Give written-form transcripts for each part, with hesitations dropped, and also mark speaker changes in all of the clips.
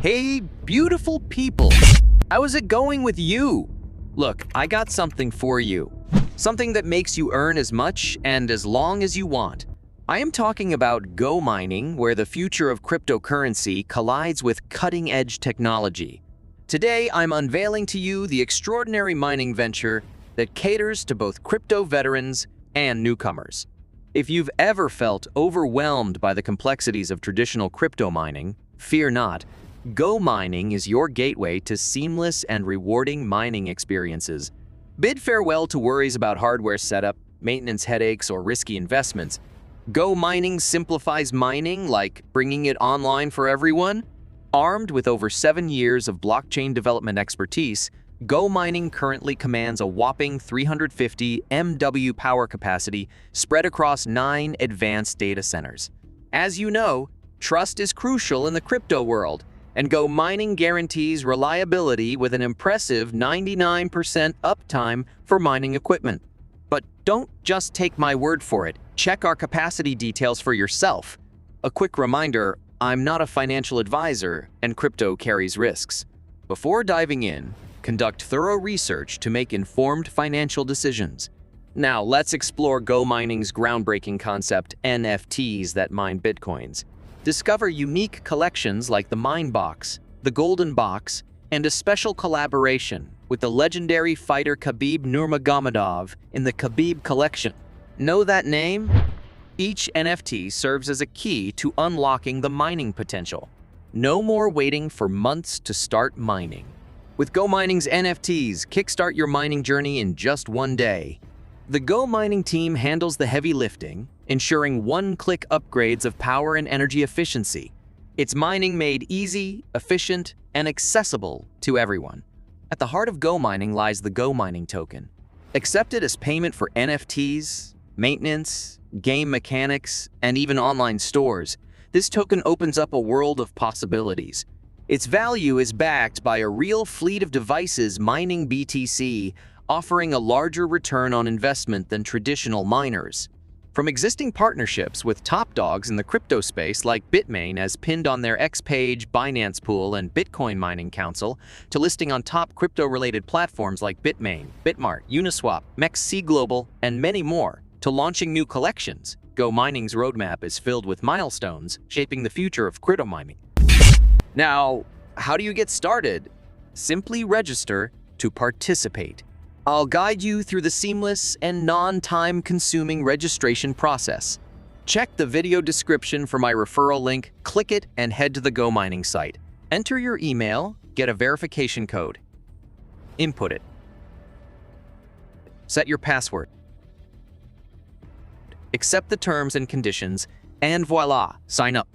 Speaker 1: Hey, beautiful people! How is it going with you? Look, I got something for you. Something that makes you earn as much and as long as you want. I am talking about Go mining, where the future of cryptocurrency collides with cutting-edge technology. Today, I'm unveiling to you the extraordinary mining venture that caters to both crypto veterans and newcomers. If you've ever felt overwhelmed by the complexities of traditional crypto mining, fear not. Go mining is your gateway to seamless and rewarding mining experiences. Bid farewell to worries about hardware setup, maintenance headaches, or risky investments. Go mining simplifies mining, like bringing it online for everyone. Armed with over 7 years of blockchain development expertise, Go mining currently commands a whopping 350 MW power capacity spread across 9 advanced data centers. As you know, trust is crucial in the crypto world, and Go mining guarantees reliability with an impressive 99% uptime for mining equipment. But don't just take my word for it. Check our capacity details for yourself. A quick reminder, I'm not a financial advisor, and crypto carries risks. Before diving in, conduct thorough research to make informed financial decisions. Now, let's explore Go mining's groundbreaking concept, NFTs that mine Bitcoins. Discover unique collections like the Mine Box, the Golden Box, and a special collaboration with the legendary fighter Khabib Nurmagomedov in the Khabib Collection. Know that name? Each NFT serves as a key to unlocking the mining potential. No more waiting for months to start mining. With Go mining's NFTs, kickstart your mining journey in just one day. The Go mining team handles the heavy lifting, ensuring one-click upgrades of power and energy efficiency. It's mining made easy, efficient, and accessible to everyone. At the heart of Go mining lies the Go mining token. Accepted as payment for NFTs, maintenance, game mechanics, and even online stores, this token opens up a world of possibilities. Its value is backed by a real fleet of devices mining BTC, offering a larger return on investment than traditional miners. From existing partnerships with top dogs in the crypto space like Bitmain, as pinned on their X page, Binance Pool, and Bitcoin Mining Council, to listing on top crypto-related platforms like Bitmain, Bitmart, Uniswap, MEXC Global, and many more, to launching new collections, Go mining's roadmap is filled with milestones shaping the future of crypto mining. Now, how do you get started? Simply register to participate. I'll guide you through the seamless and non-time-consuming registration process. Check the video description for my referral link, click it, and head to the Go mining site. Enter your email, get a verification code. Input it. Set your password. Accept the terms and conditions, and voila, sign up.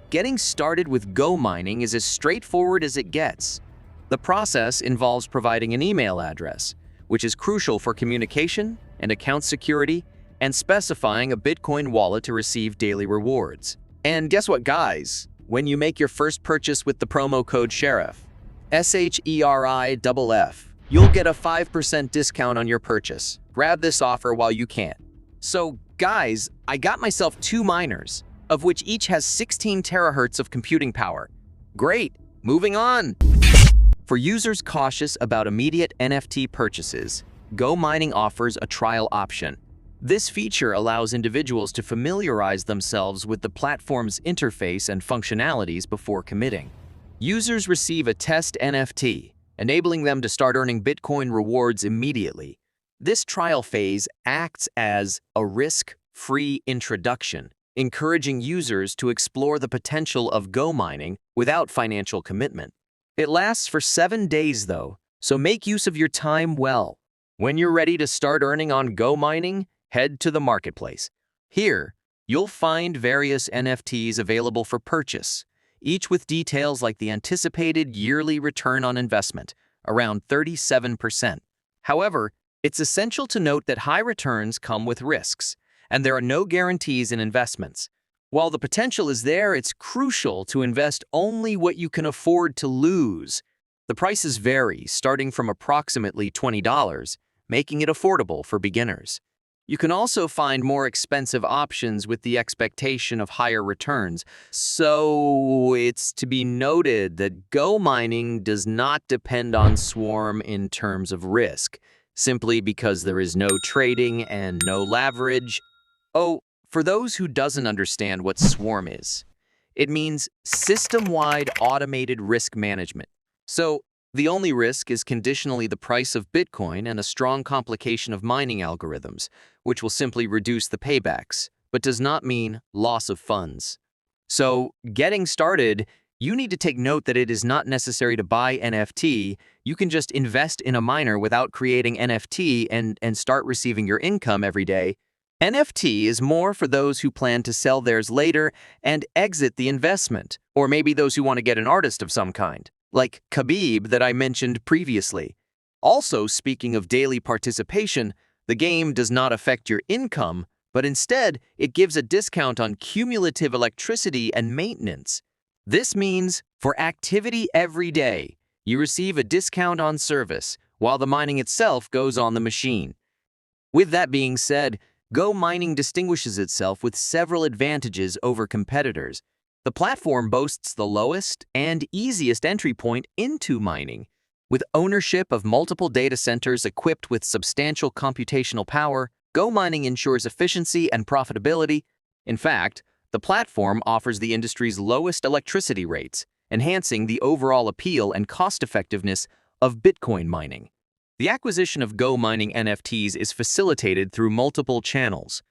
Speaker 1: Getting started with Go mining is as straightforward as it gets. The process involves providing an email address, which is crucial for communication and account security, and specifying a Bitcoin wallet to receive daily rewards. And guess what, guys? When you make your first purchase with the promo code SHERIFF, SHERIFF, you'll get a 5% discount on your purchase. Grab this offer while you can. So, guys, I got myself 2 miners, of which each has 16 terahertz of computing power. Great, moving on. For users cautious about immediate NFT purchases, Go mining offers a trial option. This feature allows individuals to familiarize themselves with the platform's interface and functionalities before committing. Users receive a test NFT, enabling them to start earning Bitcoin rewards immediately. This trial phase acts as a risk-free introduction, encouraging users to explore the potential of Go mining without financial commitment. It lasts for 7 days though, so make use of your time well. When you're ready to start earning on Go mining, head to the marketplace. Here, you'll find various NFTs available for purchase, each with details like the anticipated yearly return on investment, around 37%. However, it's essential to note that high returns come with risks, and there are no guarantees in investments. While the potential is there, it's crucial to invest only what you can afford to lose. The prices vary, starting from approximately $20, making it affordable for beginners. You can also find more expensive options with the expectation of higher returns. So it's to be noted that Go mining does not depend on Swarm in terms of risk, simply because there is no trading and no leverage. Oh, for those who doesn't understand what Swarm is, it means system-wide automated risk management. So the only risk is conditionally the price of Bitcoin and a strong complication of mining algorithms, which will simply reduce the paybacks, but does not mean loss of funds. So, getting started, you need to take note that it is not necessary to buy NFT. You can just invest in a miner without creating NFT and start receiving your income every day. NFT is more for those who plan to sell theirs later and exit the investment, or maybe those who want to get an artist of some kind, like Khabib that I mentioned previously. Also, speaking of daily participation, the game does not affect your income, but instead it gives a discount on cumulative electricity and maintenance. This means for activity every day, you receive a discount on service, while the mining itself goes on the machine. With that being said, Go mining distinguishes itself with several advantages over competitors. The platform boasts the lowest and easiest entry point into mining. With ownership of multiple data centers equipped with substantial computational power, Go mining ensures efficiency and profitability. In fact, the platform offers the industry's lowest electricity rates, enhancing the overall appeal and cost-effectiveness of Bitcoin mining. The acquisition of Go mining NFTs is facilitated through multiple channels.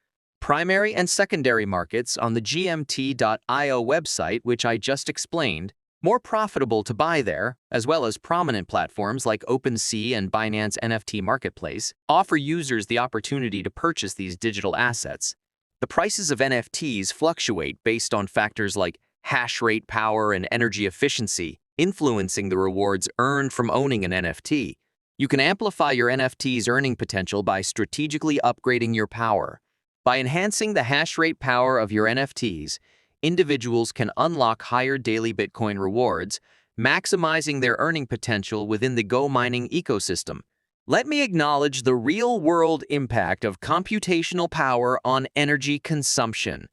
Speaker 1: Primary and secondary markets on the gmt.io website, which I just explained, more profitable to buy there, as well as prominent platforms like OpenSea and Binance NFT Marketplace, offer users the opportunity to purchase these digital assets. The prices of NFTs fluctuate based on factors like hash rate power and energy efficiency, influencing the rewards earned from owning an NFT. You can amplify your NFT's earning potential by strategically upgrading your power. By enhancing the hash rate power of your NFTs, individuals can unlock higher daily Bitcoin rewards, maximizing their earning potential within the Go mining ecosystem. Let me acknowledge the real-world impact of computational power on energy consumption.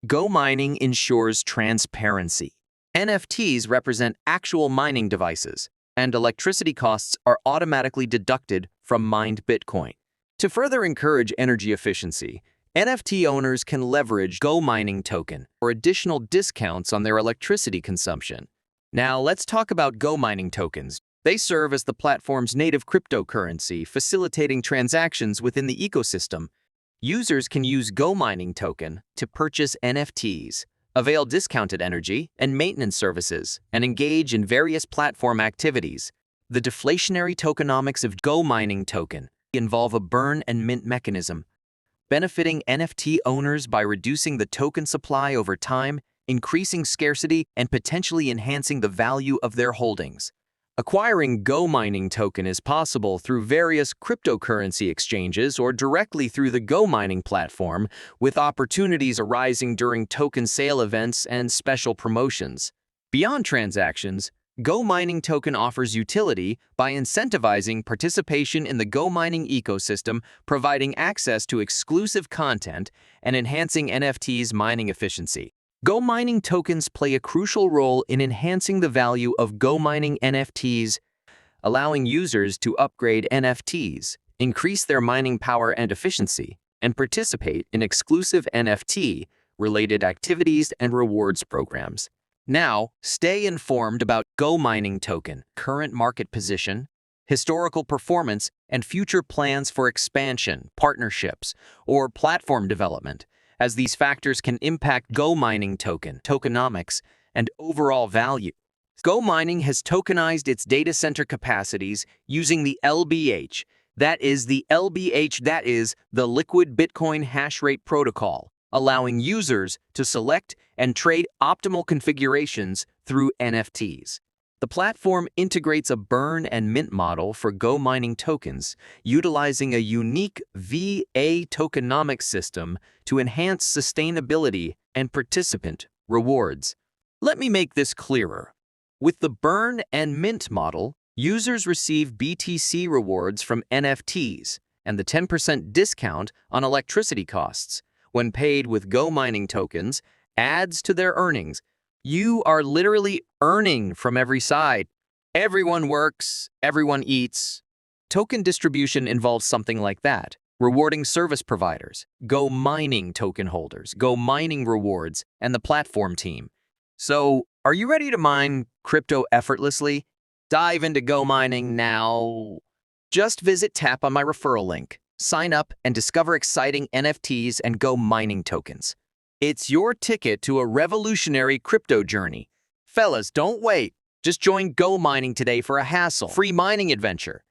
Speaker 1: Go mining ensures transparency. NFTs represent actual mining devices, and electricity costs are automatically deducted from mined Bitcoin. To further encourage energy efficiency, NFT owners can leverage Go mining token for additional discounts on their electricity consumption. Now, let's talk about Go mining tokens. They serve as the platform's native cryptocurrency, facilitating transactions within the ecosystem. Users can use Go mining token to purchase NFTs, avail discounted energy and maintenance services, and engage in various platform activities. The deflationary tokenomics of Go mining token involve a burn and mint mechanism, benefiting NFT owners by reducing the token supply over time, increasing scarcity, and potentially enhancing the value of their holdings. Acquiring Go mining token is possible through various cryptocurrency exchanges or directly through the Go mining platform, with opportunities arising during token sale events and special promotions. Beyond transactions, Go mining token offers utility by incentivizing participation in the Go mining ecosystem, providing access to exclusive content, and enhancing NFTs' mining efficiency. Go mining tokens play a crucial role in enhancing the value of Go mining NFTs, allowing users to upgrade NFTs, increase their mining power and efficiency, and participate in exclusive NFT-related activities and rewards programs. Now, stay informed about Go mining token, current market position, historical performance, and future plans for expansion, partnerships, or platform development, as these factors can impact Go mining token, tokenomics, and overall value. Go mining has tokenized its data center capacities using the LBH, that is the Liquid Bitcoin Hash Rate Protocol, allowing users to select and trade optimal configurations through NFTs. The platform integrates a burn and mint model for Go mining tokens, utilizing a unique VA tokenomics system to enhance sustainability and participant rewards. Let me make this clearer. With the burn and mint model, users receive BTC rewards from NFTs, and the 10% discount on electricity costs, when paid with Go mining tokens, adds to their earnings. You are literally earning from every side. Everyone works, everyone eats. Token distribution involves something like that. Rewarding service providers, Go mining token holders, Go mining rewards, and the platform team. So, are you ready to mine crypto effortlessly? Dive into Go mining now. Just tap on my referral link, sign up, and discover exciting NFTs and Go mining tokens. It's your ticket to a revolutionary crypto journey. Fellas, don't wait. Just join Go mining today for a hassle-free mining adventure.